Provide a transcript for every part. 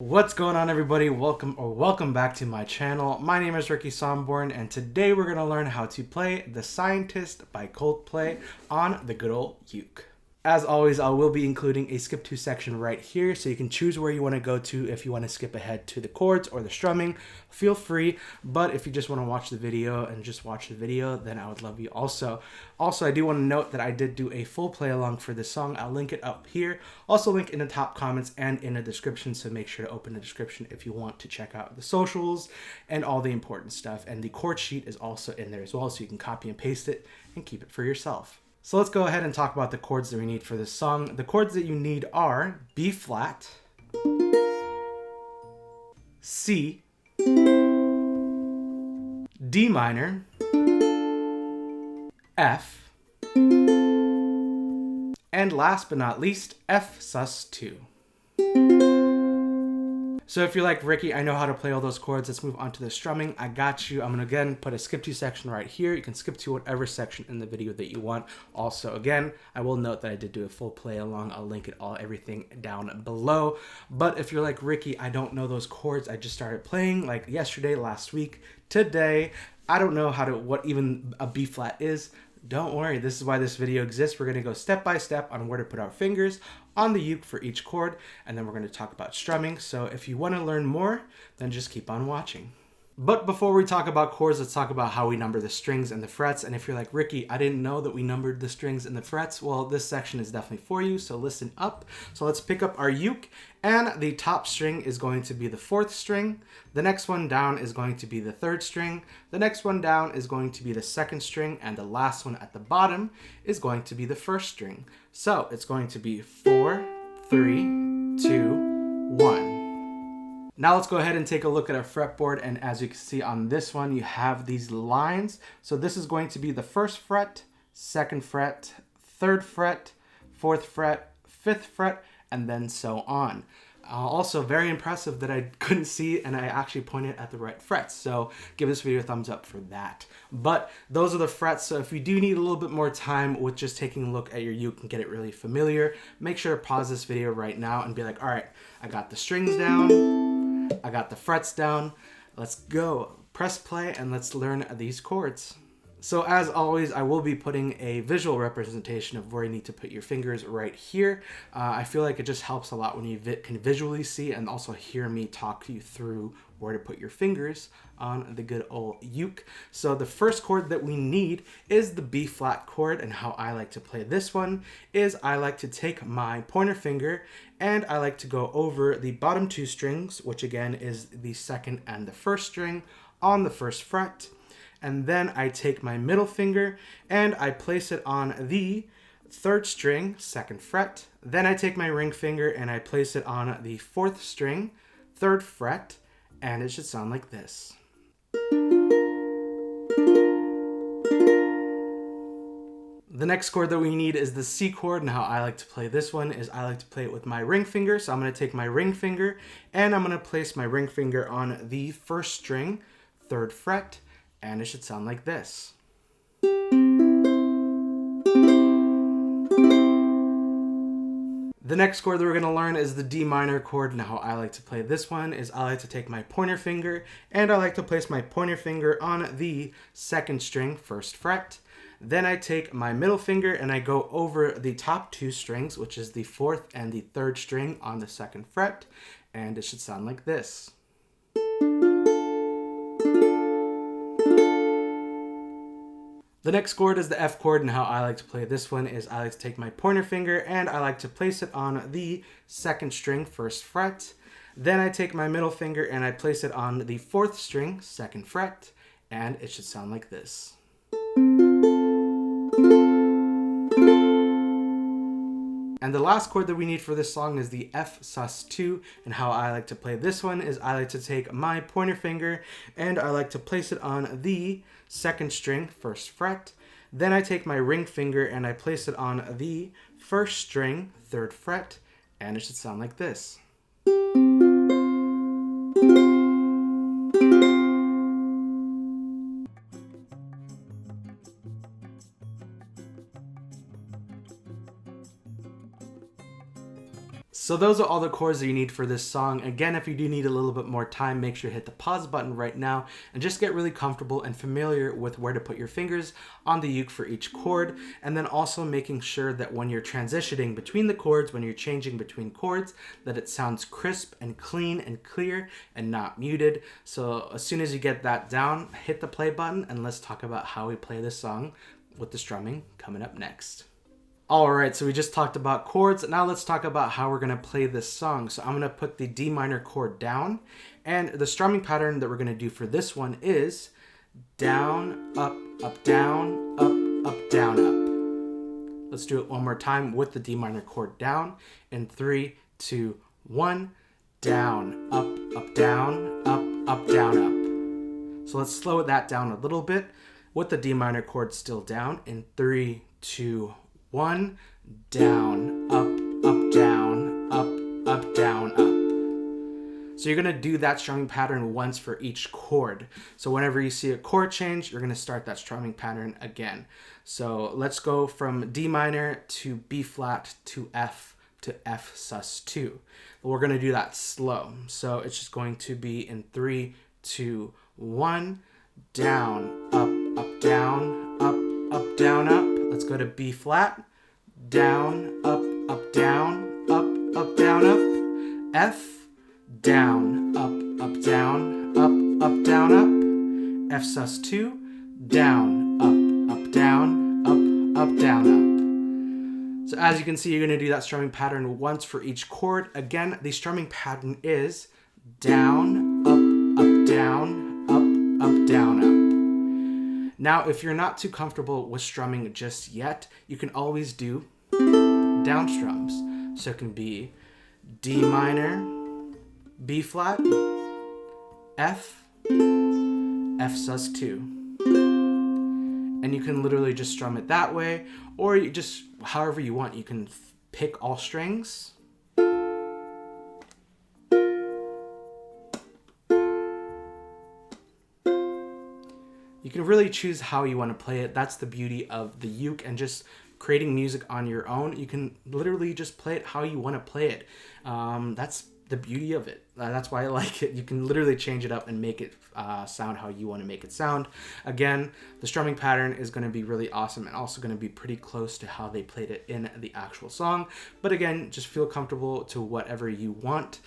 What's going on, everybody? Welcome back to my channel. My name is Ricky Somborn, and today we're going to learn how to play The Scientist by Coldplay on the good old uke. As always, I will be including a skip to section right here, so you can choose where you want to go to if you want to skip ahead to the chords or the strumming. Feel free, but if you just want to watch the video and just watch the video, then I would love you also. Also, I do want to note that I did do a full play along for this song. I'll link it up here. Also link in the top comments and in the description, so make sure to open the description if you want to check out the socials and all the important stuff. And the chord sheet is also in there as well, so you can copy and paste it and keep it for yourself. So let's go ahead and talk about the chords that we need for this song. The chords that you need are B flat, C, D minor, F, and last but not least, F sus2. So if you're like, Ricky, I know how to play all those chords, let's move on to the strumming. I got you. I'm going to again put a skip to section right here. You can skip to whatever section in the video that you want. Also, again, I will note that I did do a full play along. I'll link everything down below. But if you're like, Ricky, I don't know those chords. I just started playing like yesterday, last week, today. I don't know what even a B flat is. Don't worry, this is why this video exists. We're going to go step by step on where to put our fingers on the uke for each chord, and then we're going to talk about strumming. So if you want to learn more, then just keep on watching. But before we talk about chords, let's talk about how we number the strings and the frets. And if you're like, Ricky, I didn't know that we numbered the strings and the frets, well, this section is definitely for you, so listen up. So let's pick up our uke, and the top string is going to be the 4th string. The next one down is going to be the 3rd string. The next one down is going to be the 2nd string, and the last one at the bottom is going to be the 1st string. So it's going to be 4, 3, 2, 1. Now let's go ahead and take a look at our fretboard, and as you can see on this one, you have these lines. So this is going to be the 1st fret, 2nd fret, 3rd fret, 4th fret, 5th fret, and then so on. Also very impressive that I couldn't see and I actually pointed at the right frets, so give this video a thumbs up for that. But those are the frets, so if you do need a little bit more time with just taking a look at your uke and get it really familiar, make sure to pause this video right now and be like, all right, I got the strings down, I got the frets down, let's go. Press play and let's learn these chords. So as always, I will be putting a visual representation of where you need to put your fingers right here. I feel like it just helps a lot when you can visually see and also hear me talk you through where to put your fingers on the good old uke. So the first chord that we need is the B flat chord, and how I like to play this one is I like to take my pointer finger and I like to go over the bottom 2 strings, which again is the 2nd and the 1st string, on the 1st fret. And then I take my middle finger and I place it on the 3rd string, 2nd fret. Then I take my ring finger and I place it on the 4th string, 3rd fret, and it should sound like this. The next chord that we need is the C chord, and how I like to play this one is I like to play it with my ring finger. So I'm going to take my ring finger and I'm going to place my ring finger on the 1st string, 3rd fret, and it should sound like this. The next chord that we're going to learn is the D minor chord, and how I like to play this one is I like to take my pointer finger and I like to place my pointer finger on the 2nd string, 1st fret. Then I take my middle finger and I go over the top 2 strings, which is the 4th and the 3rd string on the 2nd fret, and it should sound like this. The next chord is the F chord, and how I like to play this one is I like to take my pointer finger and I like to place it on the 2nd string, 1st fret. Then I take my middle finger and I place it on the 4th string, 2nd fret, and it should sound like this. And the last chord that we need for this song is the F sus2, and how I like to play this one is I like to take my pointer finger and I like to place it on the 2nd string, 1st fret. Then I take my ring finger and I place it on the 1st string, 3rd fret, and it should sound like this. So those are all the chords that you need for this song. Again, if you do need a little bit more time, make sure you hit the pause button right now and just get really comfortable and familiar with where to put your fingers on the uke for each chord. And then also making sure that when you're transitioning between the chords, when you're changing between chords, that it sounds crisp and clean and clear and not muted. So as soon as you get that down, hit the play button and let's talk about how we play this song with the strumming coming up next. Alright, so we just talked about chords. Now let's talk about how we're going to play this song. So I'm going to put the D minor chord down, and the strumming pattern that we're going to do for this one is down, up, down, up, down, up. Let's do it one more time with the D minor chord down in 3, 2, 1. Down, up, down, up, down, up. So let's slow that down a little bit with the D minor chord still down in 3, 2, 1. Down, up, down, up, down, up. So you're going to do that strumming pattern once for each chord. So whenever you see a chord change, you're going to start that strumming pattern again. So let's go from D minor to B flat to F sus2. But we're going to do that slow. So it's just going to be in 3, 2, 1. Down, up, down, up, down, up. Let's go to B flat. Down, up, down, up, down, up. F. Down, up, down, up, down, up. F sus2. Down, up, down, up, down, up. So as you can see, you're going to do that strumming pattern once for each chord. Again, the strumming pattern is down, up, down, up, down, up. Now, if you're not too comfortable with strumming just yet, you can always do down strums. So it can be D minor, B flat, F, F sus2. And you can literally just strum it that way, or you just however you want. You can pick all strings. You can really choose how you want to play it. That's the beauty of the uke and just creating music on your own. You can literally just play it how you want to play it. That's the beauty of it. That's why I like it. You can literally change it up and make it sound how you want to make it sound. Again, the strumming pattern is going to be really awesome and also going to be pretty close to how they played it in the actual song. But again, just feel comfortable to whatever you want.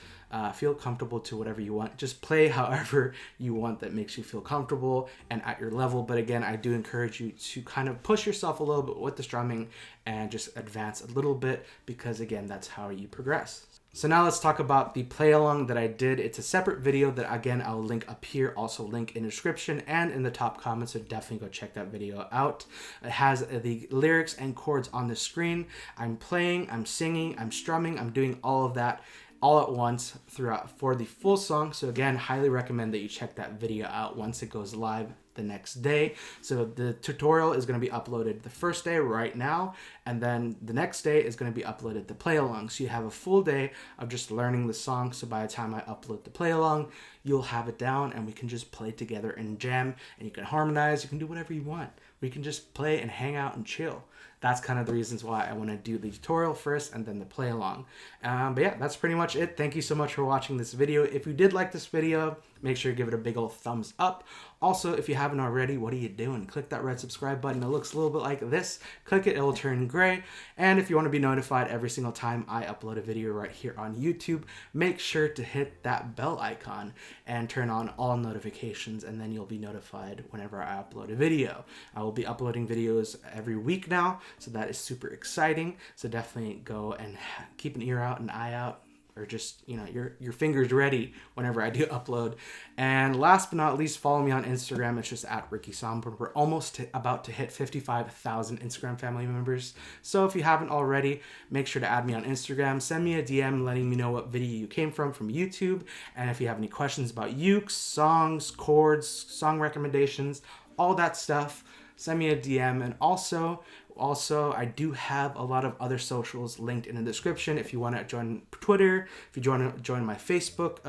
Just play however you want that makes you feel comfortable and at your level. But again, I do encourage you to kind of push yourself a little bit with the strumming and just advance a little bit, because again, that's how you progress. So now let's talk about the play along that I did. It's a separate video that again, I'll link up here, also link in the description and in the top comments. So definitely go check that video out. It has the lyrics and chords on the screen. I'm playing, I'm singing, I'm strumming, I'm doing all of that all at once throughout for the full song. So again, highly recommend that you check that video out once it goes live the next day. So the tutorial is going to be uploaded the first day right now, and then the next day is going to be uploaded the play along. So you have a full day of just learning the song. So by the time I upload the play along, you'll have it down and we can just play together and jam, and you can harmonize, you can do whatever you want. We can just play and hang out and chill. That's kind of the reasons why I want to do the tutorial first and then the play along. But yeah, that's pretty much it. Thank you so much for watching this video. If you did like this video, make sure you give it a big old thumbs up. Also, if you haven't already, what are you doing? Click that red subscribe button. It looks a little bit like this. Click it, it'll turn gray. And if you want to be notified every single time I upload a video right here on YouTube, make sure to hit that bell icon and turn on all notifications, and then you'll be notified whenever I upload a video. I will be uploading videos every week now, so that is super exciting. So definitely go and keep an ear out, an eye out, or just, you know, your fingers ready whenever I do upload. And last but not least, follow me on Instagram. It's just at Ricky Somburn. We're almost about to hit 55,000 Instagram family members. So if you haven't already, make sure to add me on Instagram. Send me a DM letting me know what video you came from YouTube. And if you have any questions about ukes, songs, chords, song recommendations, all that stuff, send me a DM. And also, Also, I do have a lot of other socials linked in the description. If you want to join Twitter, if you want to join my Facebook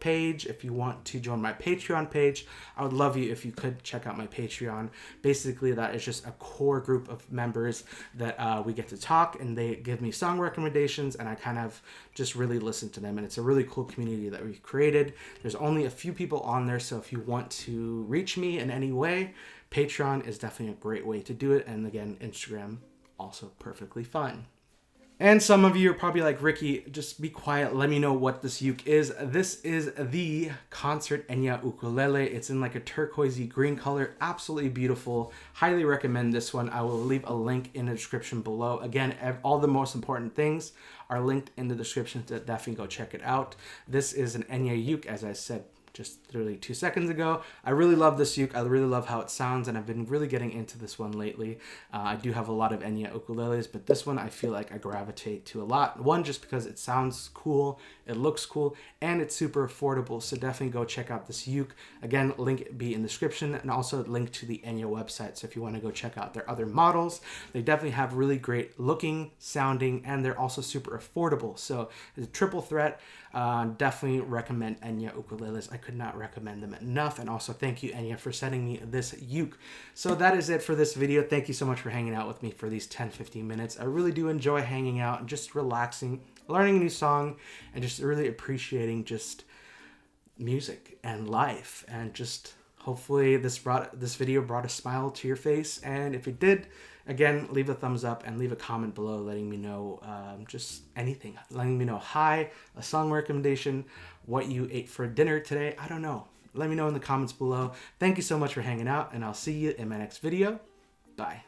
page, if you want to join my Patreon page, I would love you if you could check out my Patreon. Basically, that is just a core group of members that we get to talk, and they give me song recommendations, and I kind of just really listen to them. And it's a really cool community that we've created. There's only a few people on there, so if you want to reach me in any way, Patreon is definitely a great way to do it. And again, Instagram, also perfectly fine. And some of you are probably like, Ricky, just be quiet. Let me know what this uke is. This is the Concert Enya ukulele. It's in like a turquoisey green color. Absolutely beautiful. Highly recommend this one. I will leave a link in the description below. Again, all the most important things are linked in the description, so definitely go check it out. This is an Enya uke, as I said just literally 2 seconds ago. I really love this uke. I really love how it sounds, and I've been really getting into this one lately. I do have a lot of Enya ukuleles, but this one I feel like I gravitate to a lot. One, just because it sounds cool, it looks cool, and it's super affordable, so definitely go check out this uke. Again, link be in the description, and also link to the Enya website, so if you want to go check out their other models, they definitely have really great looking, sounding, and they're also super affordable. So it's a triple threat. Definitely recommend Enya ukuleles. I could not recommend them enough. And also thank you, Enya, for sending me this uke. So that is it for this video. Thank you so much for hanging out with me for these 10-15 minutes. I really do enjoy hanging out and just relaxing, learning a new song, and just really appreciating just music and life, and just hopefully this video brought a smile to your face. And if it did, again, leave a thumbs up and leave a comment below letting me know just anything, letting me know hi, a song recommendation, what you ate for dinner today. I don't know. Let me know in the comments below. Thank you so much for hanging out, and I'll see you in my next video. Bye.